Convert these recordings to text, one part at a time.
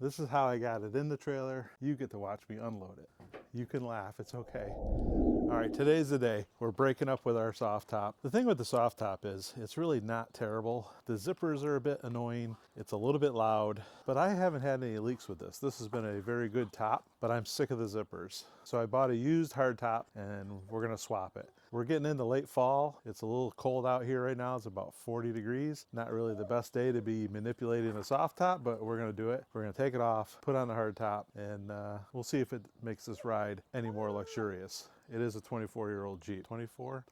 This is how I got it in the trailer. You get to watch me unload it. You can laugh, it's okay. All right, today's the day. We're breaking up with our soft top. The thing with the soft top is it's really not terrible. The zippers are a bit annoying. It's a little bit loud, but I haven't had any leaks with this. This has been a very good top, but I'm sick of the zippers. So I bought a used hardtop and we're gonna swap it. We're getting into late fall. It's a little cold out here right now. It's about 40 degrees. Not really the best day to be manipulating a soft top, but we're gonna do it. We're gonna take it off, put on the hard top, and we'll see if it makes this ride any more luxurious. It is a 24-year-old Jeep. 24,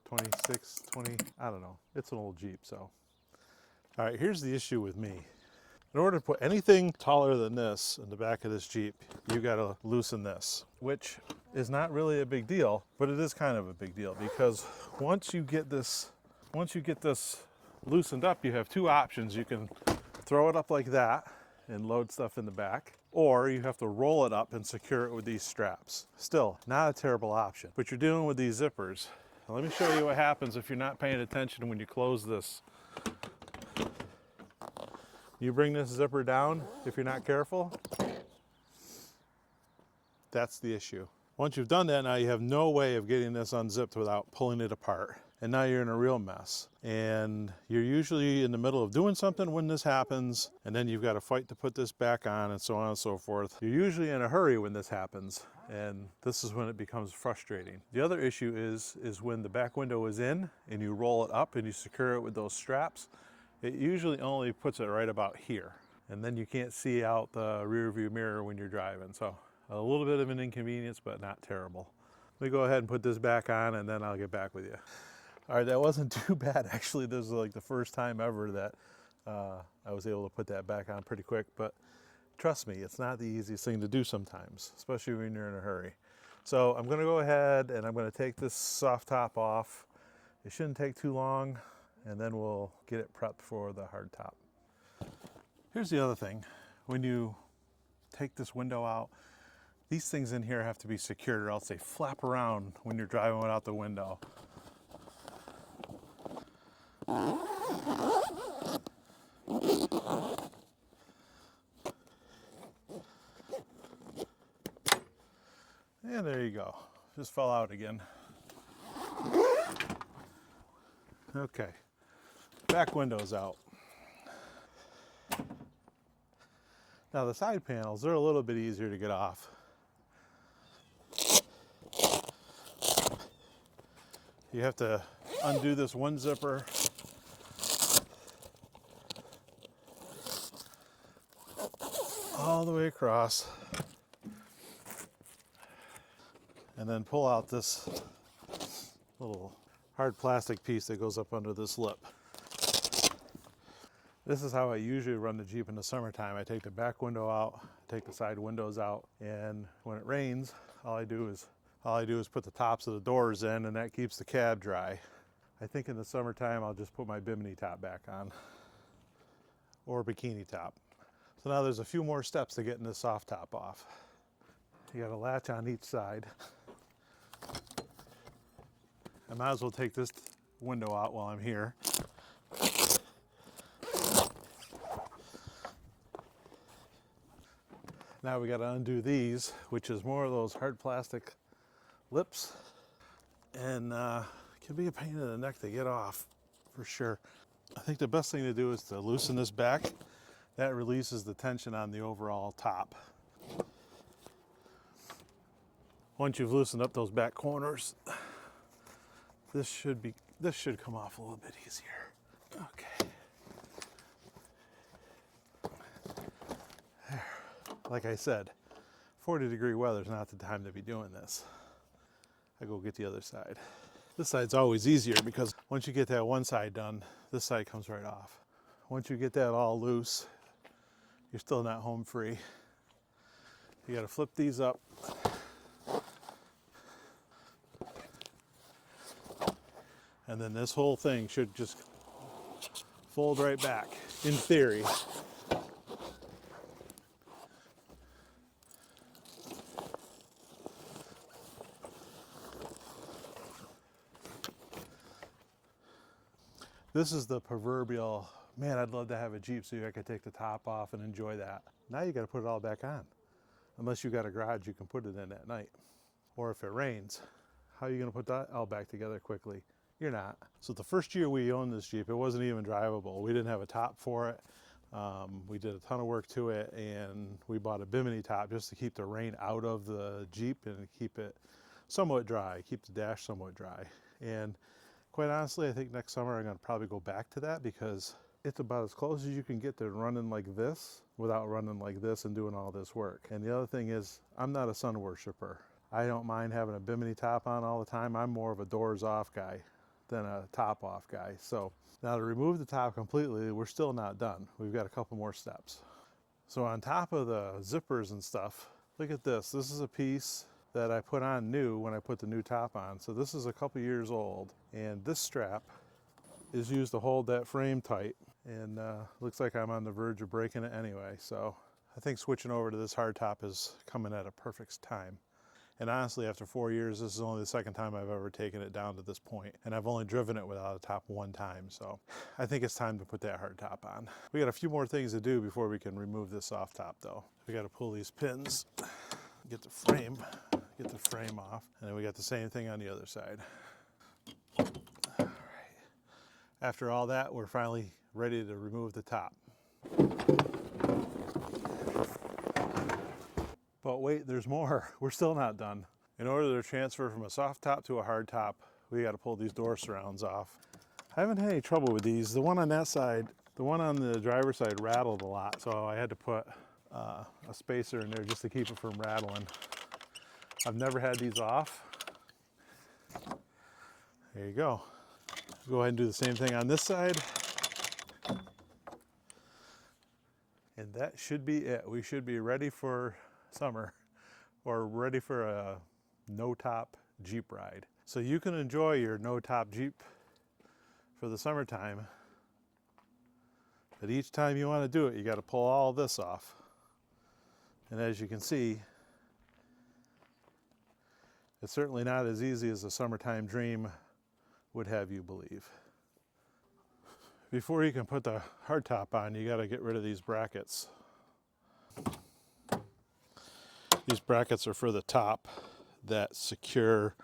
26, 20, I don't know. It's an old Jeep, so. All right, here's the issue with me. In order to put anything taller than this in the back of this Jeep, you gotta loosen this, which is not really a big deal, but it is kind of a big deal because once you get this loosened up, you have two options. You can throw it up like that and load stuff in the back, or you have to roll it up and secure it with these straps. Still, not a terrible option, but you're dealing with these zippers. Now, let me show you what happens if you're not paying attention when you close this. You bring this zipper down, if you're not careful, that's the issue. Once you've done that, now you have no way of getting this unzipped without pulling it apart. And now you're in a real mess. And you're usually in the middle of doing something when this happens, and then you've got to fight to put this back on and so on and so forth. You're usually in a hurry when this happens, and this is when it becomes frustrating. The other issue is when the back window is in and you roll it up and you secure it with those straps, it usually only puts it right about here. And then you can't see out the rear view mirror when you're driving. So a little bit of an inconvenience, but not terrible. Let me go ahead and put this back on and then I'll get back with you. All right, that wasn't too bad. Actually, this is like the first time ever that I was able to put that back on pretty quick, but trust me, it's not the easiest thing to do sometimes, especially when you're in a hurry. So I'm gonna go ahead and I'm gonna take this soft top off. It shouldn't take too long, and then we'll get it prepped for the hard top. Here's the other thing. When you take this window out, these things in here have to be secured or else they flap around when you're driving without the window. And there you go. Just fell out again. Okay. Back window's out. Now the side panels, they're a little bit easier to get off. You have to undo this one zipper. All the way across. And then pull out this little hard plastic piece that goes up under this lip. This is how I usually run the Jeep in the summertime. I take the back window out, take the side windows out, and when it rains, all I do is put the tops of the doors in, and that keeps the cab dry. I think in the summertime I'll just put my bimini top back on, or bikini top. So now there's a few more steps to getting this soft top off. You got a latch on each side. I might as well take this window out while I'm here. Now we got to undo these, which is more of those hard plastic lips, and can be a pain in the neck to get off, for sure. I think the best thing to do is to loosen this back. That releases the tension on the overall top. Once you've loosened up those back corners, this should come off a little bit easier. Okay. There. Like I said, 40-degree weather is not the time to be doing this. I go get the other side. This side's always easier because once you get that one side done, this side comes right off. Once you get that all loose, you're still not home free. You got to flip these up. And then this whole thing should just fold right back, in theory. This is the proverbial, man, I'd love to have a Jeep so I could take the top off and enjoy that. Now you got to put it all back on. Unless you got a garage you can put it in at night. Or if it rains, how are you going to put that all back together quickly? You're not. So the first year we owned this Jeep, it wasn't even drivable. We didn't have a top for it. We did a ton of work to it, and we bought a bimini top just to keep the rain out of the Jeep and keep it somewhat dry, keep the dash somewhat dry. And quite honestly, I think next summer I'm going to probably go back to that because it's about as close as you can get to running like this without running like this and doing all this work. And the other thing is, I'm not a sun worshiper. I don't mind having a bimini top on all the time. I'm more of a doors off guy than a top off guy. So now to remove the top completely, we're still not done. We've got a couple more steps. So on top of the zippers and stuff, look at this. This is a piece that I put on new when I put the new top on. So this is a couple years old, and this strap is used to hold that frame tight, and looks like I'm on the verge of breaking it anyway. So I think switching over to this hardtop is coming at a perfect time. And honestly, after 4 years, this is only the second time I've ever taken it down to this point, and I've only driven it without a top one time. So I think it's time to put that hardtop on. We got a few more things to do before we can remove this soft top though. We got to pull these pins, get the frame off, and then we got the same thing on the other side. All right. After all that, we're finally ready to remove the top. But wait, there's more. We're still not done. In order to transfer from a soft top to a hard top, we got to pull these door surrounds off. I haven't had any trouble with these. The one on that side, the one on the driver's side rattled a lot, so I had to put a spacer in there just to keep it from rattling. I've never had these off. There you go. Go ahead and do the same thing on this side. And that should be it. We should be ready for summer, or ready for a no-top Jeep ride. So you can enjoy your no-top Jeep for the summertime, but each time you want to do it, you got to pull all this off. And as you can see, it's certainly not as easy as a summertime dream would have you believe. Before you can put the hardtop on, you got to get rid of these brackets. These brackets are for the top that secure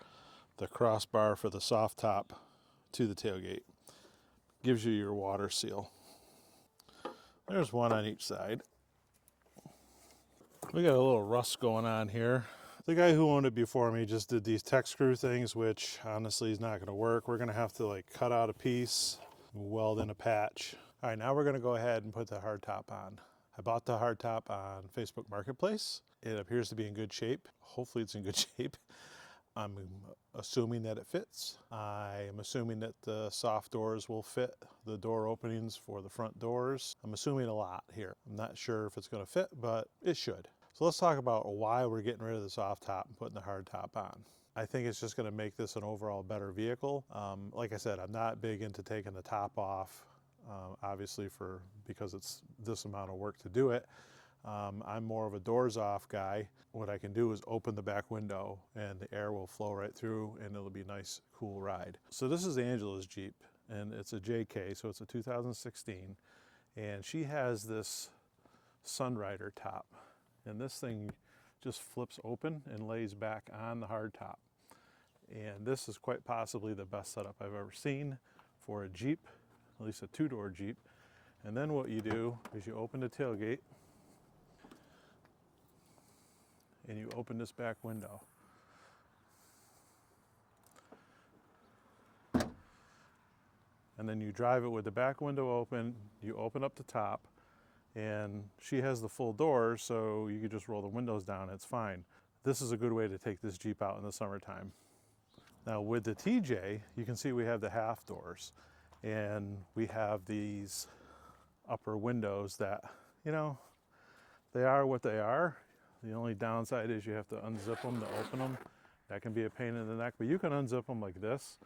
the crossbar for the soft top to the tailgate. Gives you your water seal. There's one on each side. We got a little rust going on here. The guy who owned it before me just did these tech screw things, which honestly is not going to work. We're going to have to like cut out a piece, weld in a patch. All right, now we're going to go ahead and put the hardtop on. I bought the hardtop on Facebook Marketplace. It appears to be in good shape. Hopefully it's in good shape. I'm assuming that it fits. I'm assuming that the soft doors will fit the door openings for the front doors. I'm assuming a lot here. I'm not sure if it's going to fit, but it should. So let's talk about why we're getting rid of the soft top and putting the hard top on. I think it's just going to make this an overall better vehicle. Like I said, I'm not big into taking the top off, obviously because it's this amount of work to do it. I'm more of a doors off guy. What I can do is open the back window and the air will flow right through and it'll be a nice, cool ride. So this is Angela's Jeep, and it's a JK, so it's a 2016. And she has this Sunrider top. And this thing just flips open and lays back on the hard top. And this is quite possibly the best setup I've ever seen for a Jeep, at least a two-door Jeep. And then what you do is you open the tailgate and you open this back window. And then you drive it with the back window open, you open up the top, and she has the full doors, so you can just roll the windows down, it's fine. This is a good way to take this Jeep out in the summertime. Now with the TJ, you can see we have the half doors, and we have these upper windows that, you know, they are what they are. The only downside is you have to unzip them to open them. That can be a pain in the neck, but you can unzip them like this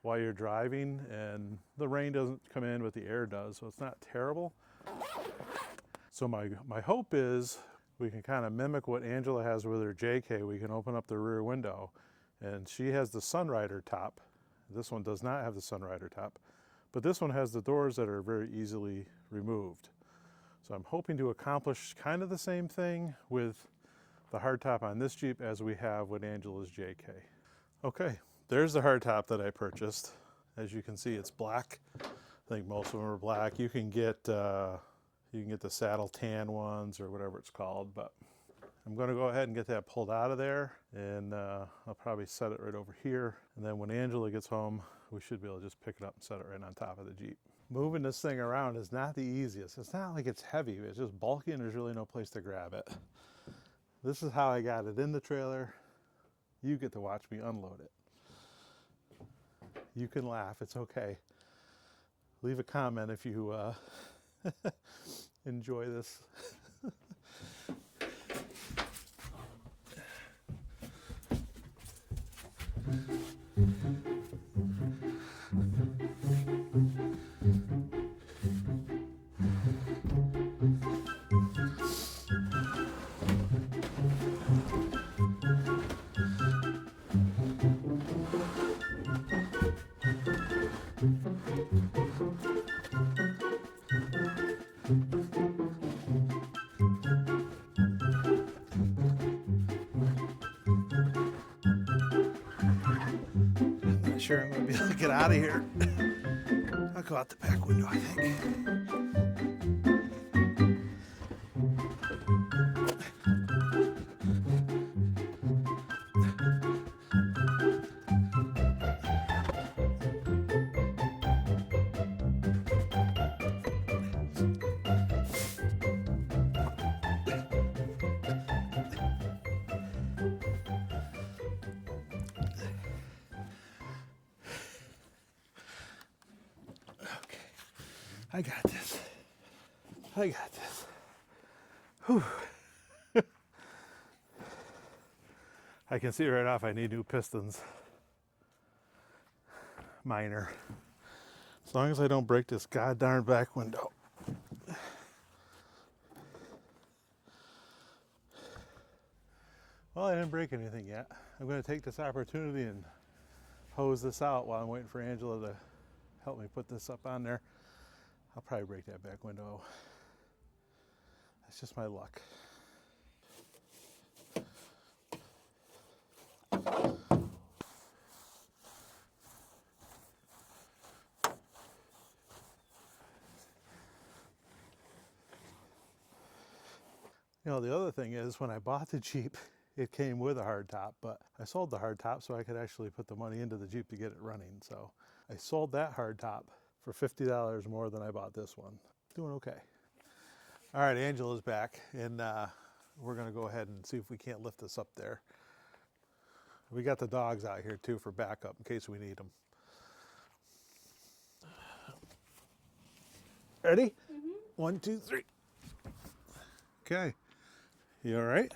while you're driving, and the rain doesn't come in, but the air does, so it's not terrible. So my hope is we can kind of mimic what Angela has with her JK. We can open up the rear window, and she has the Sunrider top. This one does not have the Sunrider top, but this one has the doors that are very easily removed. So I'm hoping to accomplish kind of the same thing with the hardtop on this Jeep as we have with Angela's JK. Okay, there's the hardtop that I purchased. As you can see, it's black. I think most of them are black. You can get the saddle tan ones or whatever it's called, but I'm going to go ahead and get that pulled out of there, and I'll probably set it right over here. And then when Angela gets home, we should be able to just pick it up and set it right on top of the Jeep. Moving this thing around is not the easiest. It's not like it's heavy. It's just bulky and there's really no place to grab it. This is how I got it in the trailer. You get to watch me unload it. You can laugh. It's okay. Leave a comment if you enjoy this. Sure, I'm gonna be able to get out of here. I'll go out the back window, I think. I got this. I got this. Whew. I can see right off I need new pistons. Minor. As long as I don't break this goddamn back window. Well, I didn't break anything yet. I'm going to take this opportunity and hose this out while I'm waiting for Angela to help me put this up on there. I'll probably break that back window. That's just my luck. You know, the other thing is when I bought the Jeep, it came with a hardtop, but I sold the hardtop so I could actually put the money into the Jeep to get it running. So I sold that hardtop for $50 more than I bought this one. Doing okay. All right, Angela's back, and we're gonna go ahead and see if we can't lift this up there. We got the dogs out here too for backup in case we need them. Ready? Mm-hmm. 1, 2, 3. Okay. You all right?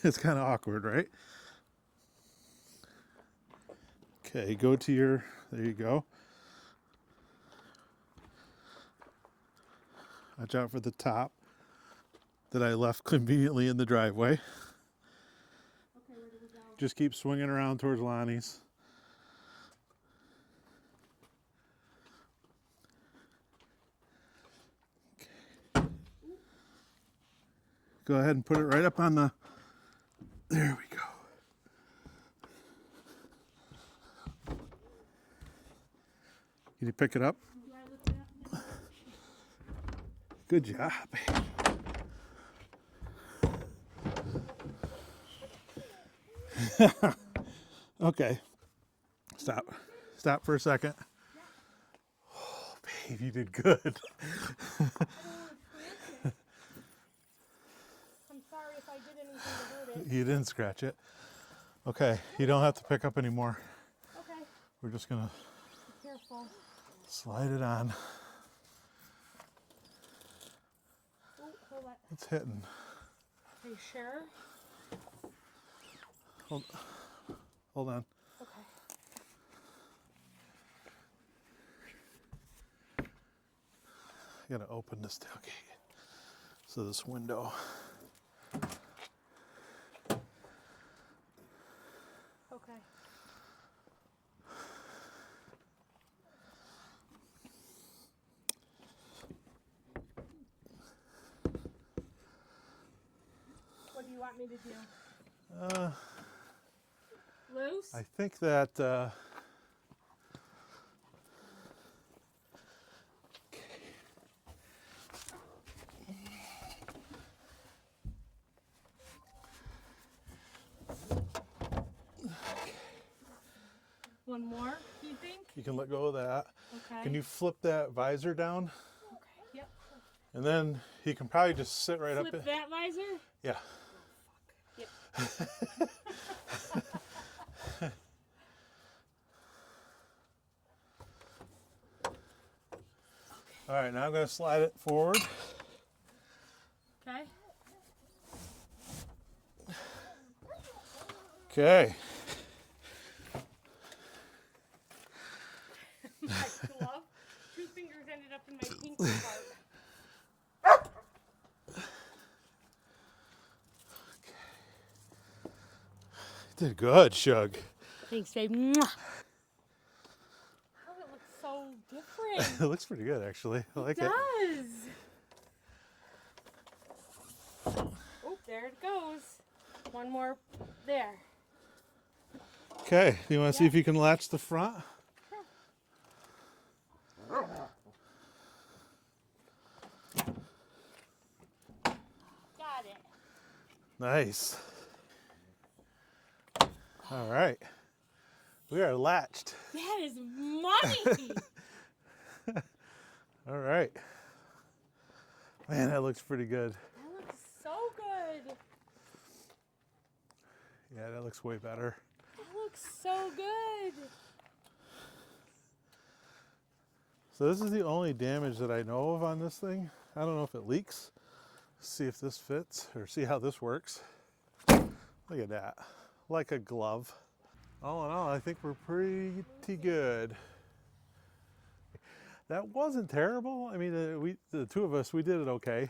It's kind of awkward, right? Okay, go to your, there you go. Watch out for the top that I left conveniently in the driveway. Okay, where do we go? Just keep swinging around towards Lonnie's. Okay. Go ahead and put it right up on the, there we go. Can you pick it up? Good job. Okay. Stop. Stop for a second. Oh, babe, you did good. I'm sorry if I did anything to hurt it. You didn't scratch it. Okay, you don't have to pick up anymore. Okay. We're just gonna Be careful. slide it on. Oh, hold on. It's hitting. Are you sure? Hold on. Okay. I gotta open this tailgate. So this window. Okay. want me to do? Uh, Loose? I think that One more, do you think? you can let go of that. Okay. Can you flip that visor down? Okay. Yep. And then he can probably just sit right Flip up. that visor? Yeah. Yep. All right, now I'm going to slide it forward. Okay. Okay. My glove. 2 fingers ended up in my pinky part. Did good, Shug. Thanks, babe. Mwah. Oh, it looks so different. It looks pretty good, actually. I like It it. does. Oh, there it goes. One more there. Okay, you want to see if you can latch the front? Got it. Nice. All right. We are latched. That is money. All right. Man, that looks pretty good. That looks so good. Yeah, that looks way better. That looks so good. So this is the only damage that I know of on this thing. I don't know if it leaks. See if this fits or see how this works. Look at that. Like a glove. All in all, I think we're pretty good. That wasn't terrible. I mean, the two of us, we did it okay.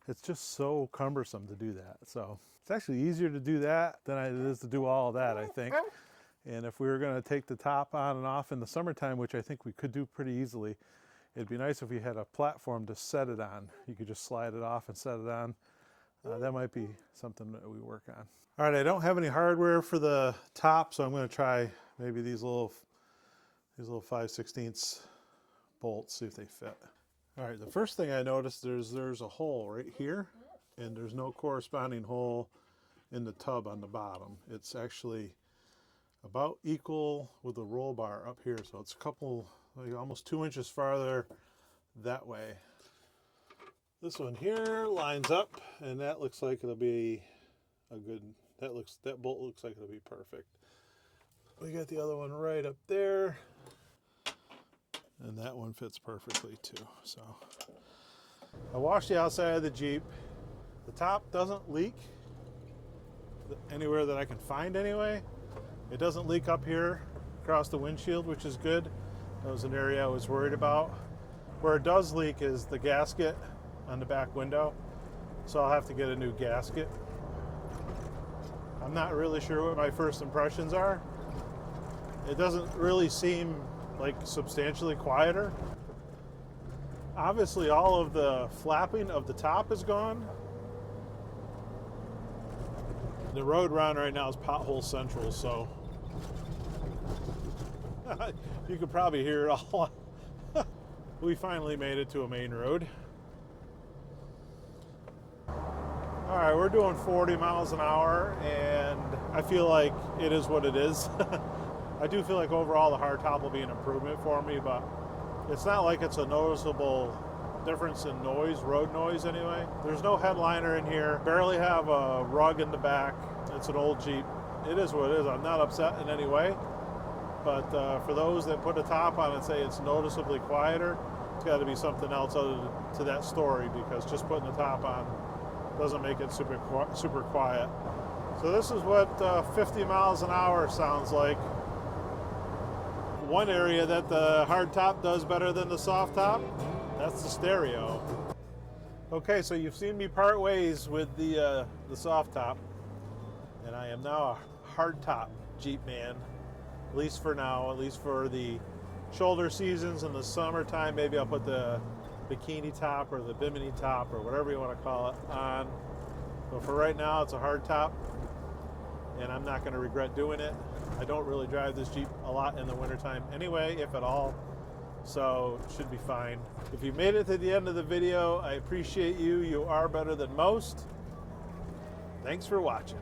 It's just so cumbersome to do that. So it's actually easier to do that than it is to do all of that, I think. And if we were going to take the top on and off in the summertime, which I think we could do pretty easily, it'd be nice if we had a platform to set it on. You could just slide it off and set it on. That might be something that we work on. All right, I don't have any hardware for the top, so I'm going to try maybe these little 5/16 bolts, see if they fit. All right, the first thing I noticed, there's a hole right here, and there's no corresponding hole in the tub on the bottom. It's actually about equal with the roll bar up here, so it's a couple, like almost 2 inches farther that way. This one here lines up, and that looks like it'll be a good, that bolt looks like it'll be perfect. We got the other one right up there, and that one fits perfectly too. So I washed the outside of the Jeep. The top doesn't leak anywhere that I can find anyway. It doesn't leak up here across the windshield, which is good. That was an area I was worried about. Where it does leak is the gasket on the back window, so I'll have to get a new gasket. I'm not really sure what my first impressions are. It doesn't really seem like substantially quieter. Obviously all of the flapping of the top is gone. The road around right now is pothole central, so you could probably hear it all. We finally made it to a main road. All right, we're doing 40 miles an hour, and I feel like it is what it is. I do feel like overall the hardtop will be an improvement for me, but it's not like it's a noticeable difference in noise, road noise anyway. There's no headliner in here, barely have a rug in the back. It's an old Jeep. It is what it is. I'm not upset in any way, but for those that put a top on and say it's noticeably quieter, it's got to be something else other to that story, because just putting the top on doesn't make it super quiet. So this is what 50 miles an hour sounds like. One area that the hard top does better than the soft top, that's the stereo. Okay, so you've seen me part ways with the soft top, and I am now a hard top Jeep man, at least for now, at least for the shoulder seasons. In the summertime, maybe I'll put the bikini top or the bimini top or whatever you want to call it on. So for right now, it's a hardtop, and I'm not going to regret doing it. I don't really drive this Jeep a lot in the wintertime anyway, if at all, so it should be fine. If you made it to the end of the video, I appreciate you. You are better than most. Thanks for watching.